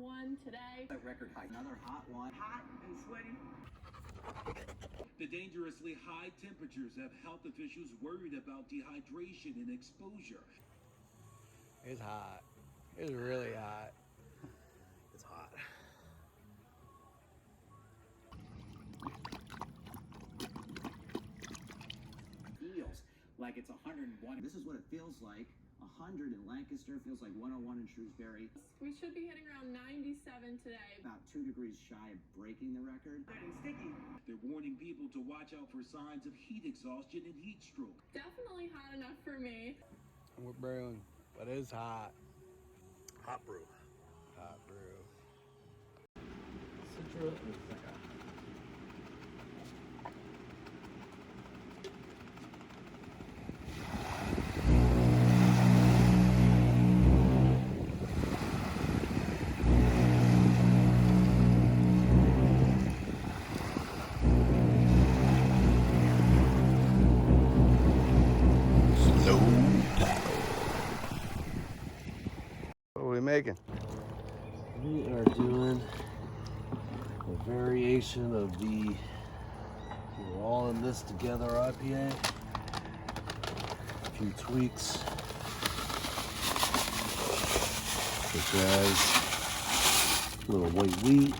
one today. That record high. Another hot one. Hot and sweaty. The dangerously high temperatures have health officials worried about dehydration and exposure. It's hot. It's really hot. It's hot. Feels like it's 101. This is what it feels like. 100 in Lancaster, feels like 101 in Shrewsbury. We should be hitting around 97 today. About 2 degrees shy of breaking the record. Getting sticky. They're warning people to watch out for signs of heat exhaustion and heat stroke. Definitely hot enough for me. We're brewing, but it's hot. Hot brew. Hot brew. Citrus. What are we making? We are doing a variation of the We're All in This Together IPA. A few tweaks, such as a little white wheat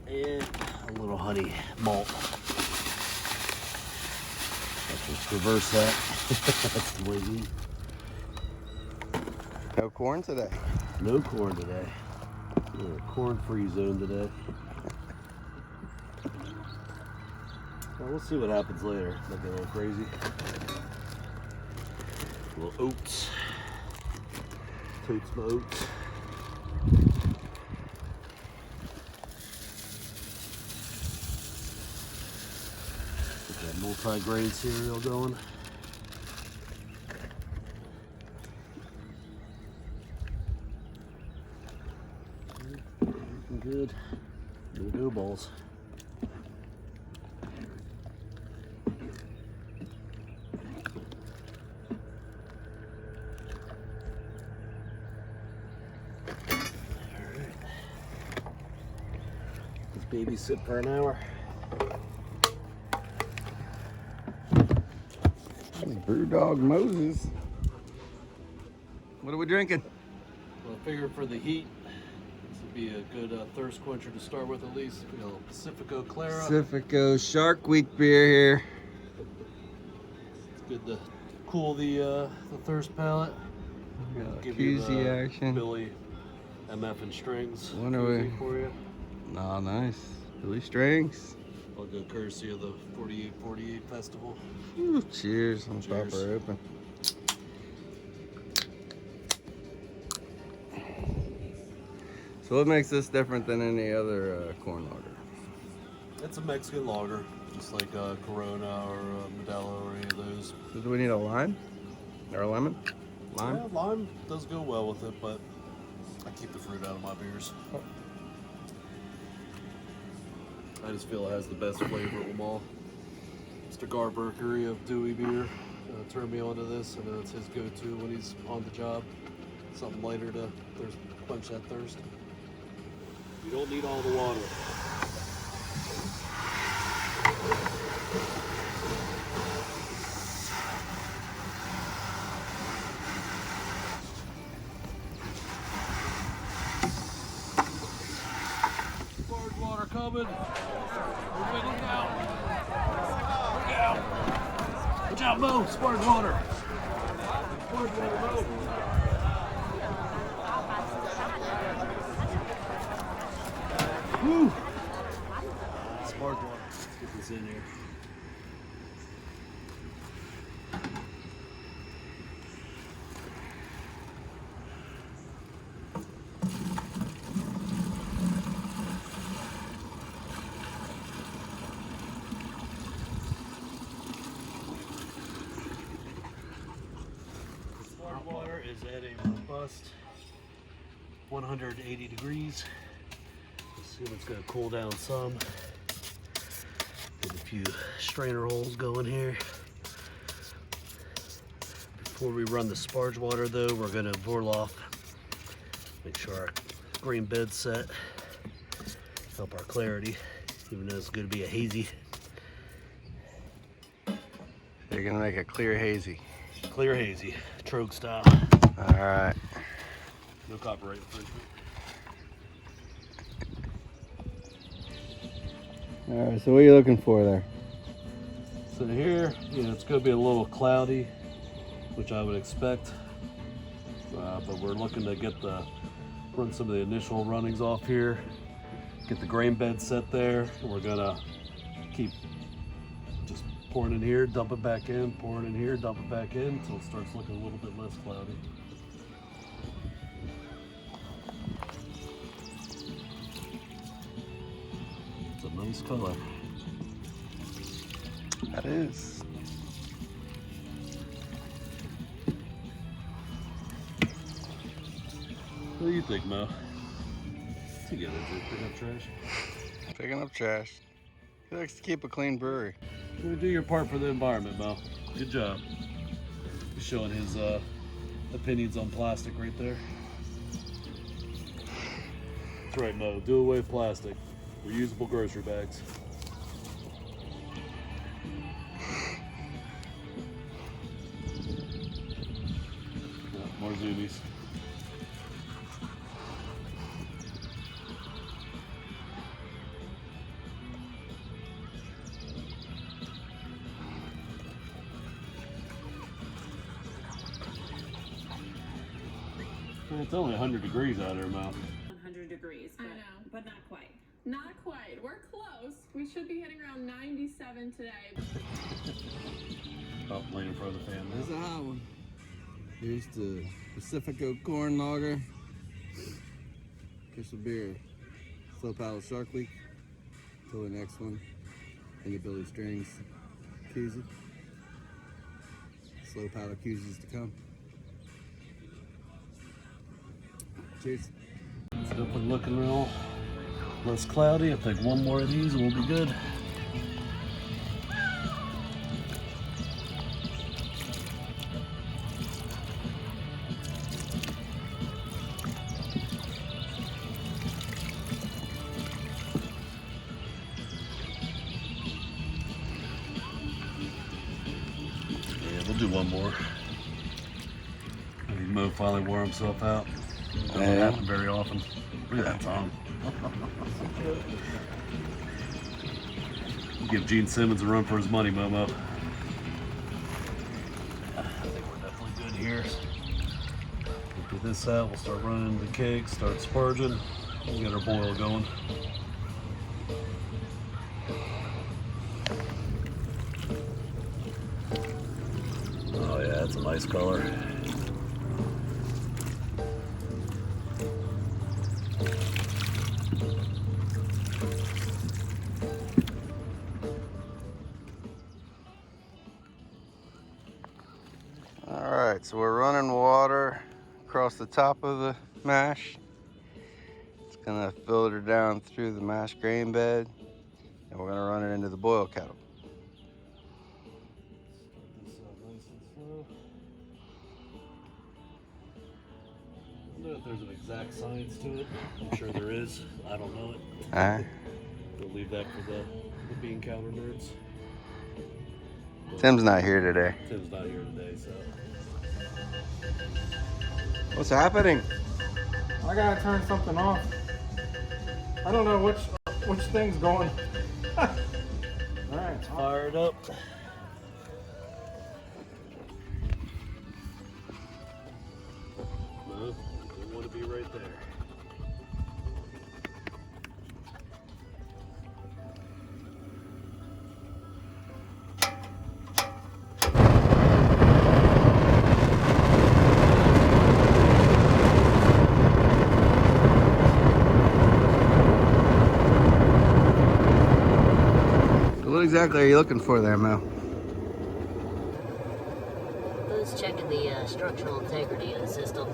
and a little honey malt. Let's just reverse that. That's the white wheat. No corn today. No corn today. We're in a corn-free zone today. Well, we'll see what happens later. Might get a little crazy. A little oats. Totes my oats. Get that multi-grain cereal going. Good. No dough balls. Alright. This baby sit for an hour. Brewdog Moses. What are we drinking? Well, I figured for the heat, this would be a good thirst quencher to start with at least. We got a little Pacifico Clara. Pacifico Shark Week beer here. It's good to cool the thirst palate. Give you QZ the action. Billy MF and strings. Wonder QZ we- for you. Oh, nice. Billy Strings. I'll go courtesy of the 4848 festival. Ooh, cheers. I'm Cheers. proper open. So what makes this different than any other corn lager? It's a Mexican lager, just like Corona or Modelo or any of those. So do we need a lime? Or a lemon? Lime? Yeah, lime does go well with it, but I keep the fruit out of my beers. Oh. I just feel it has the best flavor of them all. Mr. Garberkery of Dewey Beer turned me onto this. I know it's his go-to when he's on the job. Something lighter to quench that thirst. You don't need all the water. Sparge water coming. Everybody look out. Look out. Watch out, Mo. Sparge water. Sparge water, Mo. Woo! Sparge water. Let's get this in here. Sparge water is at a robust 180 degrees. Assume it's going to cool down some. Get a few strainer holes going here. Before we run the sparge water though, we're going to boil off Make sure our grain bed's set. Help our clarity, even though it's going to be a hazy. You're gonna make a clear hazy. Clear hazy, Trogue style. All right. No copyright infringement. All right. So what are you looking for there? So here, it's going to be a little cloudy, which I would expect. But we're looking to run some of the initial runnings off here. Get the grain bed set there. We're gonna keep just pouring in here, dump it back in, pouring in here, dump it back in until it starts looking a little bit less cloudy. It's a nice color. That is. What do you think, Mo? Together, pick up trash. Picking up trash. He likes to keep a clean brewery. You do your part for the environment, Mo. Good job. He's showing his opinions on plastic right there. That's right, Mo. Do away with plastic. Reusable grocery bags. Yeah, more zoomies. It's only 100 degrees out there, Mo. 100 degrees, I but, know. but not quite. Not quite. We're close. We should be hitting around 97 today. Oh, laying in front of the fan now. There's a hot one. Here's the Pacifico Corn Lager. Crystal Beer. Slowpaddle Shark Week. Till the next one. And the Billy Strings koozie. Slowpaddle koozies to come. Cheers. It's definitely looking real less cloudy. I think one more of these and we'll be good. Yeah, we'll do one more. I think Mo finally wore himself out. Doesn't happen very often. Look at that tongue. Give Gene Simmons a run for his money, Momo. I think we're definitely good here. We'll get this out, we'll start running the kegs, start spurging, we'll get our boil going. Oh yeah, that's a nice color. Alright, so we're running water across the top of the mash. It's gonna filter down through the mash grain bed, and we're gonna run it into the boil kettle. Start this out nice and slow. I don't know if there's an exact science to it. I'm sure there is. I don't know it. Alright. We'll leave that for the bean counter nerds. Tim's not here today. Tim's not here today, so. What's happening? I gotta turn something off. I don't know which thing's going. Alright, Fired up. No, don't want to be right there. What exactly are you looking for there, Mel? Who's checking the structural integrity of the system?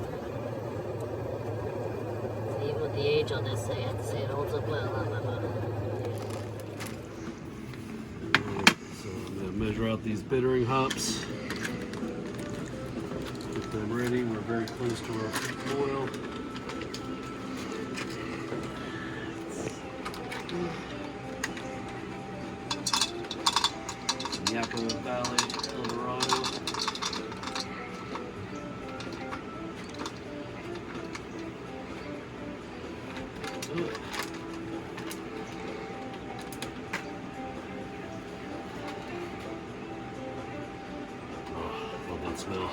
See what the age on this say. I have to say it holds up well on my motor. So I'm going to measure out these bittering hops. Get them ready. We're very close to our boil. do it. Oh, love that smell.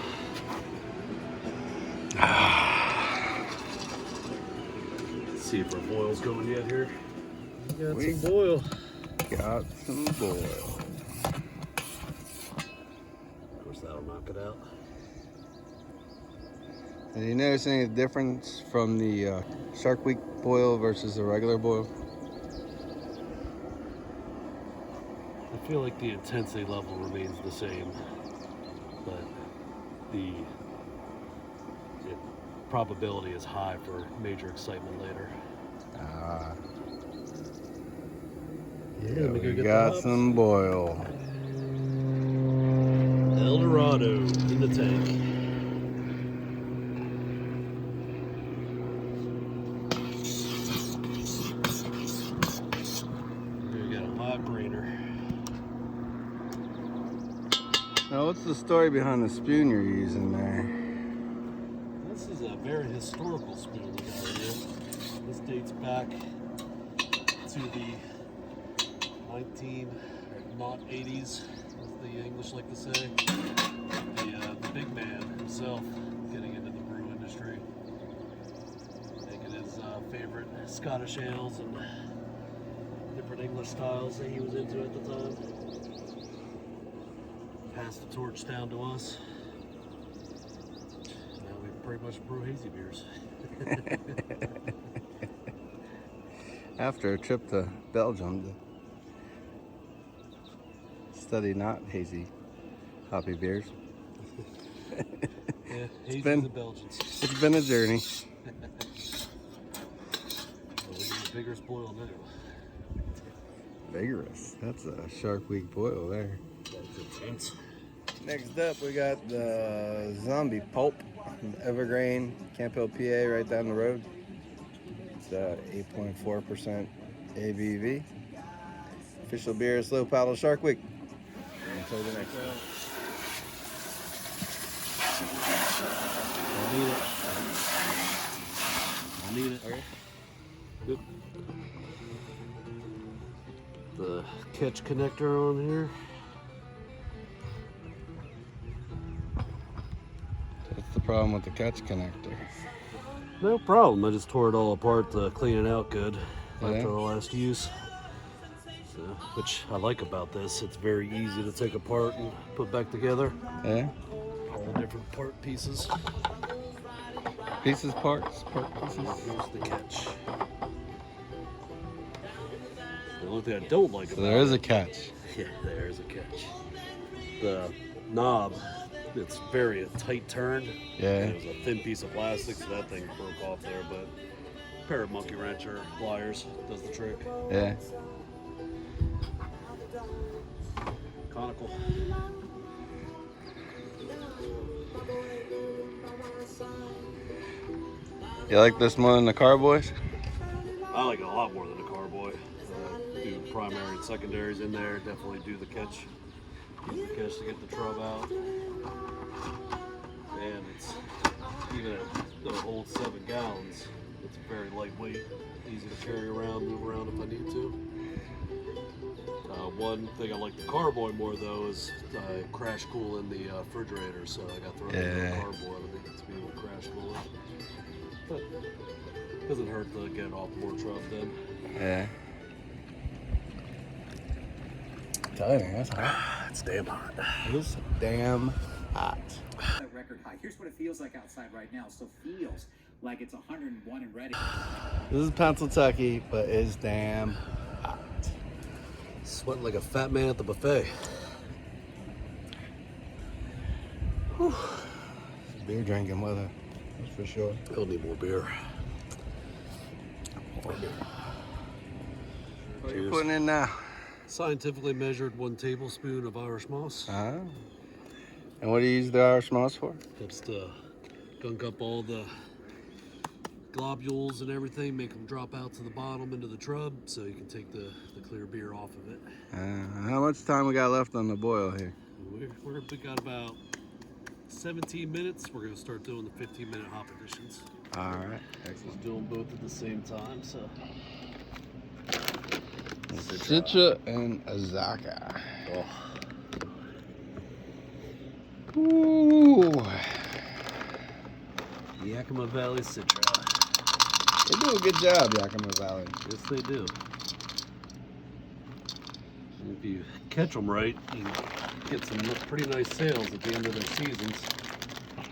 Let's see if our boil's going yet here. We got some boil. Got some boil. Of course, that'll knock it out. Did you notice any difference from the Shark Week boil versus the regular boil? I feel like the intensity level remains the same, but the probability is high for major excitement later. Yeah, we got some boil. El Dorado in the tank. Here we got a hot brainer. Now, what's the story behind the spoon you're using there? This is a very historical spoon we got here. This dates back to the 80s, as the English like to say. The big man himself getting into the brew industry, making his favorite Scottish ales and different English styles that he was into at the time. Passed the torch down to us. Now we pretty much brew hazy beers. After a trip to Belgium to study not hazy hoppy beers. Yeah, hazy been- the Belgians. It's been a journey. Well, this is a vigorous boil now. Vigorous. That's a Shark Week boil there. That's intense. Next up, we got the Zombie Pulp, Evergreen, Camp Hill, PA, right down the road. It's 8.4% ABV. Official beer is Slowpaddle Shark Week. Until the next one. I need it. Okay. Good. The catch connector on here. That's the problem with the catch connector. No problem. I just tore it all apart to clean it out good Yeah. after the last use. So, which I like about this. It's very easy to take apart and put back together. Yeah? All the different part pieces. Pieces, parts, part pieces. Here's the catch. The only thing I don't like So about there is it, a catch. yeah, there's a catch. The knob, it's very a tight turn. Yeah. And it was a thin piece of plastic, so that thing broke off there. But a pair of monkey wrench or pliers does the trick. Yeah. Conical. You like this more than the Carboys? I like it a lot more than the Carboy. Do primary and secondaries in there. Definitely do the catch. Use the catch to get the trub out. And it's even at the whole 7 gallons. It's very lightweight, easy to carry around, move around if I need to. One thing I like the Carboy more though is I crash cool in the refrigerator, so I got thrown into the Carboy to be able to crash cool it. But doesn't hurt to get off more trub then. Yeah. Tell you, that's hot. It's damn hot. It's damn hot. That record high. Here's what it feels like outside right now. Still feels like it's 101 and ready. This is Pennsylvania, but it's damn hot. Sweating like a fat man at the buffet. Whew. Beer drinking weather, that's for sure. I'll need more beer. What are you Cheers. putting in now? Scientifically measured 1 tablespoon of Irish moss. Uh-huh. And what do you use the Irish moss for? Helps to gunk up all the globules and everything, make them drop out to the bottom into the trub so you can take the clear beer off of it. How much time we got left on the boil here? We got about 17 minutes. We're going to start doing the 15-minute hop additions. All right. He's doing both at the same time, so. Citra and Azaka. Oh. Ooh. Yakima Valley Citra. They do a good job, Yakima Valley. Yes, they do. And if you catch them right, you get some pretty nice sales at the end of their seasons.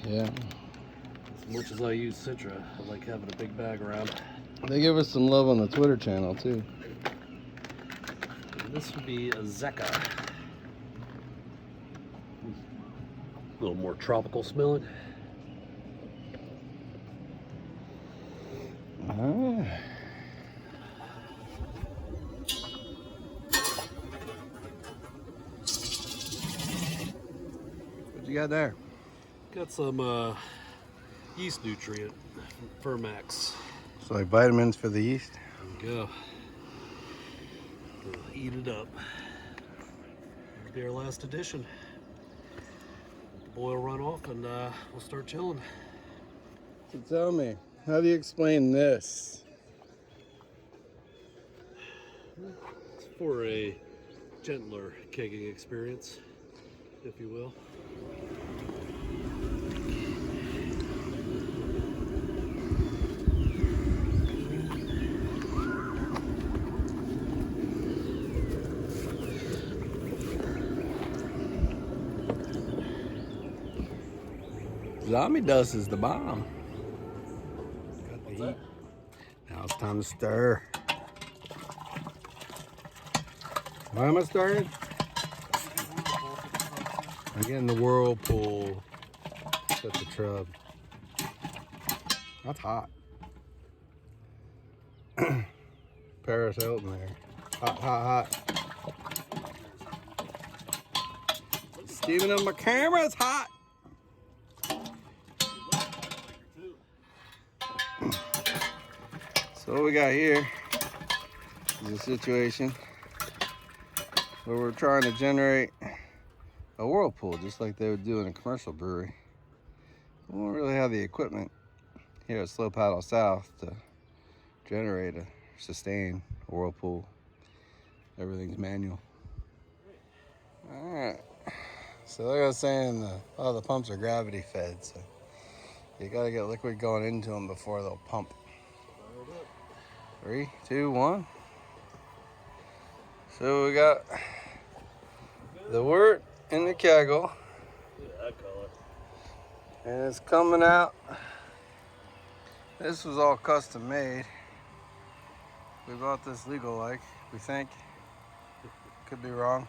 Yeah. As much as I use Citra, I like having a big bag around. They give us some love on the Twitter channel, too. And this would be a Zeka. A little more tropical smelling. Ah. What you got there? Got some yeast nutrient, Fermax. So like vitamins for the yeast? There we go. We'll eat it up. It'll be our last edition. The boil run off and we'll start chilling. So tell me, how do you explain this? It's for a gentler kegging experience, if you will. Zombie dust is the bomb. Got the heat. Now it's time to stir. Why am I stirring? I'm getting the whirlpool. Set the trub. That's hot. Paris Hilton there. Hot, hot, hot. Steaming up my camera, it's hot. So what we got here is a situation where we're trying to generate a whirlpool just like they would do in a commercial brewery. We don't really have the equipment here at Slowpaddle South to generate a sustain a whirlpool. Everything's manual. Alright, so like I was saying, the pumps are gravity fed, so you gotta get liquid going into them before they'll pump. 3, 2, 1. So we got the wort in the keggle. Yeah, that color. And it's coming out. This was all custom made. We bought this legal like, we think. Could be wrong.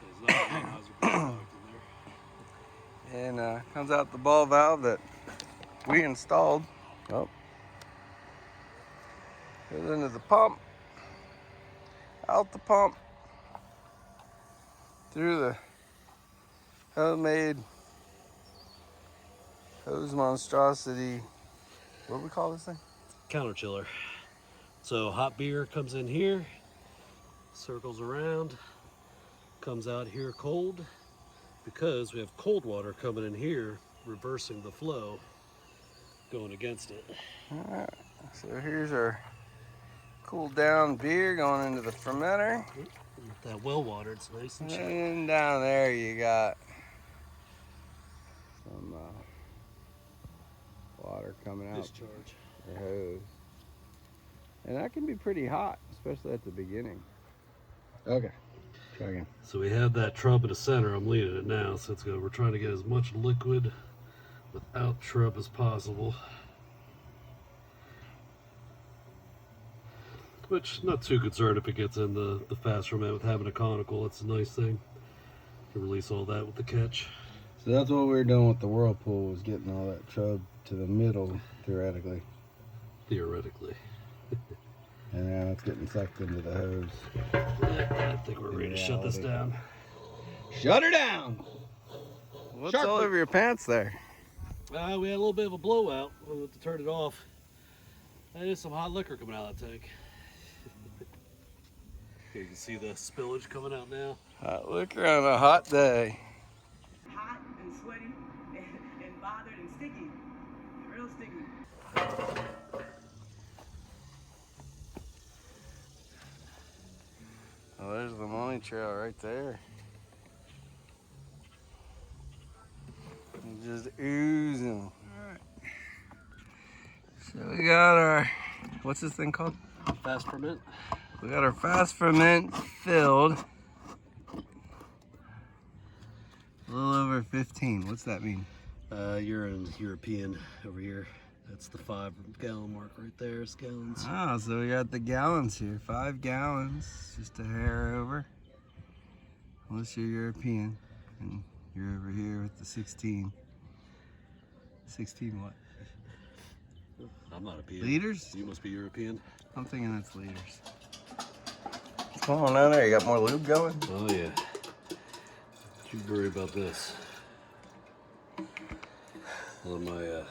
There's not a hazard product in there. And comes out the ball valve that we installed. Oh. Goes into the pump, out the pump, through the homemade hose monstrosity. What do we call this thing? Counter chiller. So hot beer comes in here, circles around, comes out here cold, because we have cold water coming in here, reversing the flow, going against it. All right, so here's our cooled down beer going into the fermenter. With that well water, it's nice and chill. And down there you got some water coming out. Discharge. The hose. And that can be pretty hot, especially at the beginning. Okay, try again. So we have that trub in the center. I'm leaning it now, so it's good. We're trying to get as much liquid without trub as possible. Which, not too concerned if it gets in the fast ferment with having a conical. It's a nice thing to release all that with the catch. So that's what we were doing with the whirlpool, was getting all that trub to the middle, theoretically. Theoretically. And now it's getting sucked into the hose. Yeah, I think we're ready to shut this down. Shut her down! What's all over your pants there? We had a little bit of a blowout. We had to turn it off. There's some hot liquor coming out of that tank. You can see the spillage coming out now. Hot liquor on a hot day. Hot and sweaty and bothered and sticky. there's the money trail right there. Just oozing. Alright. So we got our, what's this thing called? Fast ferment. We got our fast ferment filled. A little over 15. What's that mean? You're in European over here. That's the 5 gallon mark right there. It's gallons. Oh, so we got the gallons here. 5 gallons, just a hair over. Unless you're European, and you're over here with the 16. 16 what? I'm not a PA. Liters? You must be European. I'm thinking that's liters. What's going on down there? You got more lube going? Oh yeah. Don't you worry about this. Well, my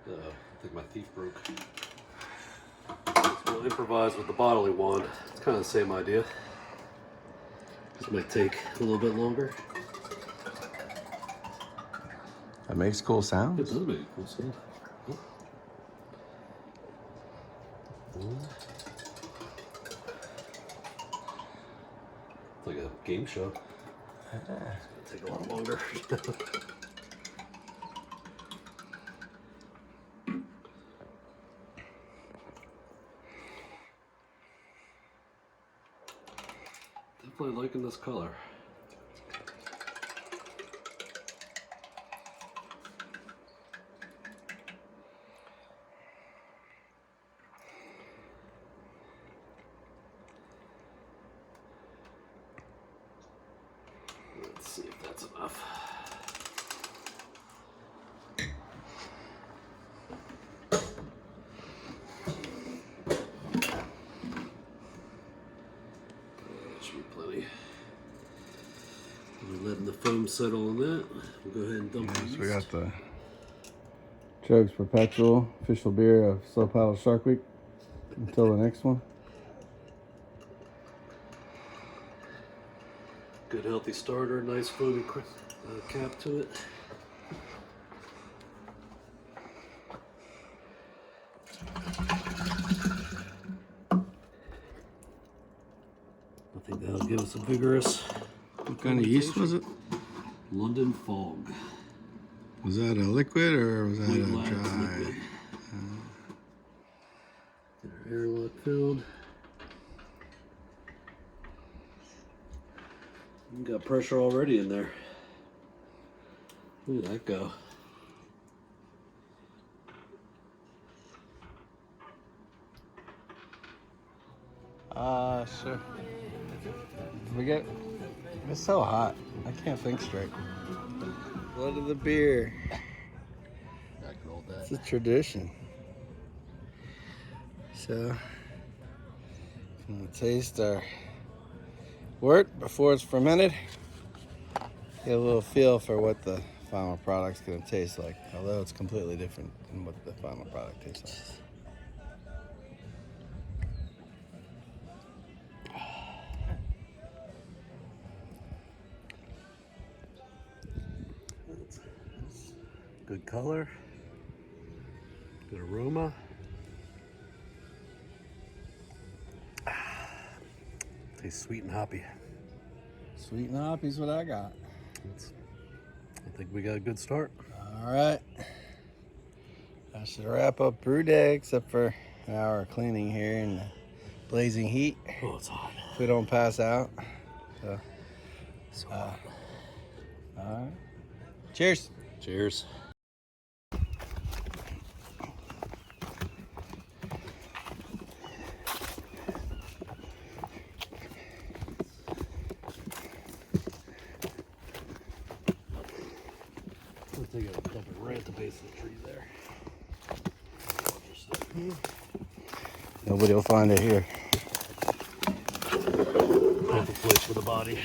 I think my thief broke. So we'll improvise with the bottling wand. It's kind of the same idea. This might take a little bit longer. That makes cool It sounds. does make a cool sound. It's like a game show. It's gonna take a lot longer. Definitely liking this color. Let's see if that's enough. That should be plenty. We're letting the foam settle on that. We'll go ahead and dump Yes, these. we got the Jugs Perpetual, official beer of Slowpaddle Shark Week. Until the next one. Good healthy starter, nice foamy cap to it. I think that'll give us a vigorous. What kind of yeast was it? London Fog. Was that a liquid or was that White a wax dry? liquid. Get our airlock filled. You got pressure already in there. Look at that go. Sure. We get. It's so hot. I can't think straight. Blood of the beer. I can hold that. It's a tradition. So, I'm gonna taste our wort before it's fermented. Get a little feel for what the final product's gonna taste like, although it's completely different than what the final product tastes like. Good color, good aroma. Tastes sweet and hoppy. Sweet and hoppy's what I got. I think we got a good start. All right. I should wrap up Brewday, except for an hour of cleaning here in the blazing heat. Oh, it's hot. If we don't pass out. So, So hot. all right. Cheers. Cheers. They got a dump it right at the base of the tree there. Nobody will find it here. Perfect place for the body.